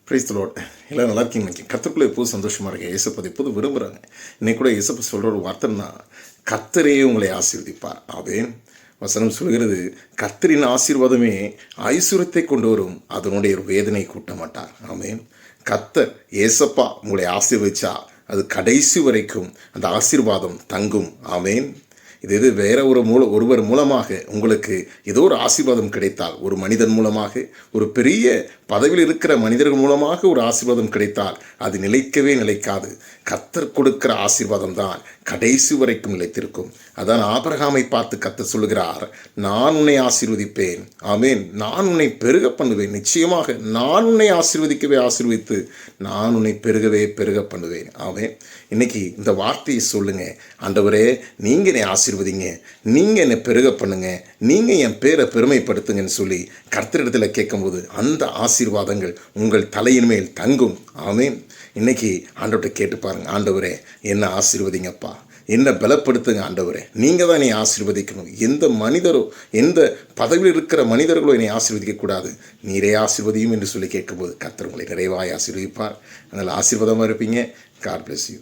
Praise the Lord. எல்லாம் நல்லா இருக்கீங்க. இன்னைக்கு கர்த்தருக்குள்ள எப்போதும் சந்தோஷமாக இருக்கேன். இயேசப்பதை எப்போதும் விரும்புகிறாங்க. இன்னைக்கு கூட இயேசப்ப சொல்கிற ஒரு வார்த்தைன்னா, கர்த்தரே உங்களை ஆசீர்வதிப்பார். ஆமென். வசனம் சொல்கிறது, கர்த்தரின் ஆசீர்வாதமே ஐசுரத்தை கொண்டு வரும், அதனுடைய ஒரு வேதனை கூட்ட மாட்டார். ஆமென். கர்த்தர் ஏசப்பா உங்களை ஆசீர்வதிச்சா அது கடைசி வரைக்கும் அந்த ஆசீர்வாதம் தங்கும். ஆமென். இது வேற ஒருவர் மூலமாக உங்களுக்கு ஏதோ ஒரு ஆசீர்வாதம் கிடைத்தால், ஒரு மனிதன் மூலமாக, ஒரு பெரிய பதவியில் இருக்கிற மனிதர்கள் மூலமாக ஒரு ஆசீர்வாதம் கிடைத்தால் அது நிலைக்கவே நிலைக்காது. கர்த்தர் கொடுக்கிற ஆசீர்வாதம் தான் கடைசி வரைக்கும் நிலைத்திருக்கும். அதான் ஆபிரகாமை பார்த்து கர்த்தர் சொல்லுகிறார், நான் உன்னை ஆசீர்வதிப்பேன். ஆமென். நான் உன்னை பெருக பண்ணுவேன். நிச்சயமாக நான் உன்னை ஆசீர்வதித்து நான் உன்னை பெருக பண்ணுவேன். ஆமென். இன்னைக்கு இந்த வார்த்தையை சொல்லுங்க, ஆண்டவரே நீங்கள் என்னை ஆசீர்வதிங்க, நீங்கள் என்னை பெருக பண்ணுங்க, நீங்கள் என் பேரை பெருமைப்படுத்துங்கன்னு சொல்லி கர்த்தரிடத்தில் கேட்கும்போது அந்த ஆசீர்வாதங்கள் உங்கள் தலையின் மேல் தங்கும். ஆமென். இன்னைக்கு ஆண்டவர்கிட்ட கேட்டு பாருங்க, ஆண்டவரே என்ன ஆசீர்வதிங்கப்பா, என்ன பலப்படுத்துங்க ஆண்டவரே, நீங்கள் தான் என்னை ஆசீர்வதிக்கணும். எந்த மனிதரோ எந்த பதவியில் இருக்கிற மனிதர்களோ என்னை ஆசீர்வதிக்கக்கூடாது, நீரே ஆசீர்வதியும் என்று சொல்லி கேட்கும்போது கர்த்தர் உங்களை நிறைவாய் ஆசீர்வதிப்பார். அதனால் ஆசீர்வாதமாக இருப்பீங்க. God bless you.